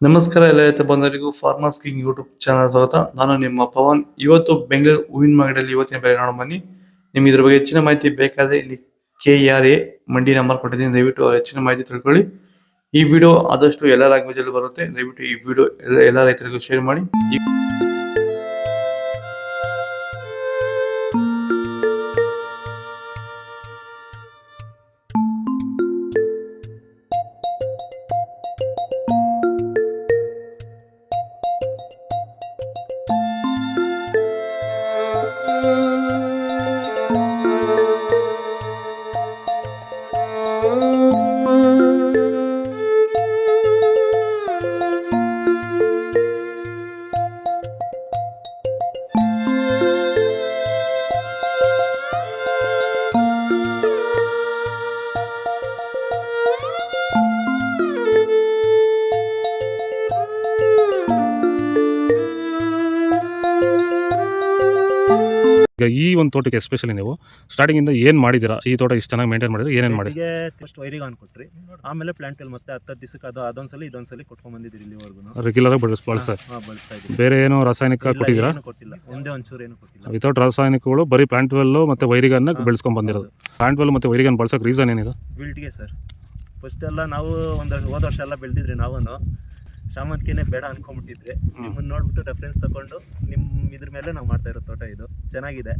ನಮಸ್ಕಾರ ಎಲ್ಲ ರೈತ ಬಂಧುಗಳಿಗೂ ಫಾರ್ಮರ್ಸ್ ಕಿಂಗ್ ಯೂಟ್ಯೂಬ್ ಚಾನಲ್ ಸ್ವಾಗತ. ನಾನು ನಿಮ್ಮ ಪವನ್. ಇವತ್ತು ಬೆಂಗಳೂರು ಹೂವಿನ ಮಾರ್ಕೆಟಲ್ಲಿ ಇವತ್ತಿನ ಬೆಲೆ ನೋಡೋಣ ಬನ್ನಿ. ನಿಮ್ಗೆ ಇದ್ರ ಬಗ್ಗೆ ಹೆಚ್ಚಿನ ಮಾಹಿತಿ ಬೇಕಾದ್ರೆ ಇಲ್ಲಿ KRA ಮಂಡಿ ನಂಬರ್ ಕೊಟ್ಟಿದ್ದೀನಿ, ದಯವಿಟ್ಟು ಹೆಚ್ಚಿನ ಮಾಹಿತಿ ತಿಳ್ಕೊಳ್ಳಿ. ಈ ವಿಡಿಯೋ ಆದಷ್ಟು ಎಲ್ಲ ಲ್ಯಾಂಗ್ವೇಜ್ ಅಲ್ಲಿ ಬರುತ್ತೆ, ದಯವಿಟ್ಟು ಈ ವಿಡಿಯೋ ಎಲ್ಲ ರೈತರಿಗೂ ಶೇರ್ ಮಾಡಿ. ಈಗ ಈ ಒಂದು ತೋಟಕ್ಕೆ ಎಸ್ಪೆಷಲಿ ನೀವು ಸ್ಟಾರ್ಟಿಂಗ್ ಇಂದ ಏನು ಮಾಡಿದ್ದೀರಾ? ಈ ತೋಟ ಇಷ್ಟು ಚೆನ್ನಾಗಿ ಮೇಂಟೈನ್ ಮಾಡಿದ್ರೆ ಏನೇನು ಮಾಡಿ? ಫಸ್ಟ್ ವೈರಿಗೆ ಆನ್ ಕೊಟ್ರಿ, ಆಮೇಲೆ ಪ್ಲಾಂಟ್ ಅಲ್ಲಿ ಮತ್ತೆ 10 ದಿವಸಕ್ಕೆ ಅದೊಂದ್ಸಲಿ ಇದೊಂದ್ಸಲಿ ಕೊಟ್ಕೊಂಡ್ ಬಂದಿದ್ದೀರಿ ಇಲ್ಲಿವರೆಗೂ. ರೆಗ್ಯುಲರ್ ಆಗಿ ಬಳಸ್ತಾ ಇದ್ದೀವಿ. ಬೇರೆ ಏನೋ ರಾಸಾಯನಿಕ ಕೊಟ್ಟಿದ್ದೀರಾ? ಕೊಟ್ಟಿಲ್ಲ, ಒಂದೇ ಒಂಚೂರು ಏನು ಕೊಟ್ಟಿಲ್ಲ. ವಿತೌಟ್ ರಾಸಾಯನಿಕಗಳು ಬರೀ ಪ್ಲಾಂಟ್ ವೆಲ್ಲು ಮತ್ತು ವೈರಿಗನ್ನ ಬೆಳೆಸ್ಕೊಂಡು ಬಂದಿರೋದು. ಪ್ಲಾಂಟ್ ವೆಲ್ ಮತ್ತು ವೈರಿಗನ್ ಬಳಸೋಕೆ ರೀಸನ್ ಏನಿದೆ? ಬಿಲ್ಟ್ಗೆ ಸರ್. ಫಸ್ಟ್ ಎಲ್ಲ ನಾವು ಹೋದ ವರ್ಷ ಎಲ್ಲ ಬೆಳೆದಿದ್ರಿ, ನಾವು ಶಾಮಂತಿಗೆನೇ ಬೇಡ ಅನ್ಕೊಂಡ್ಬಿಟ್ಟಿದ್ರಿ. ನಿಮ್ಮನ್ನ ನೋಡ್ಬಿಟ್ಟು ರೆಫರೆನ್ಸ್ ತಗೊಂಡು ನಿಮ್ಮ ಇದ್ರ ಮೇಲೆ ನಾವು ಮಾಡ್ತಾ ಇರೋ ತೋಟ ಇದು ಚೆನ್ನಾಗಿದೆ.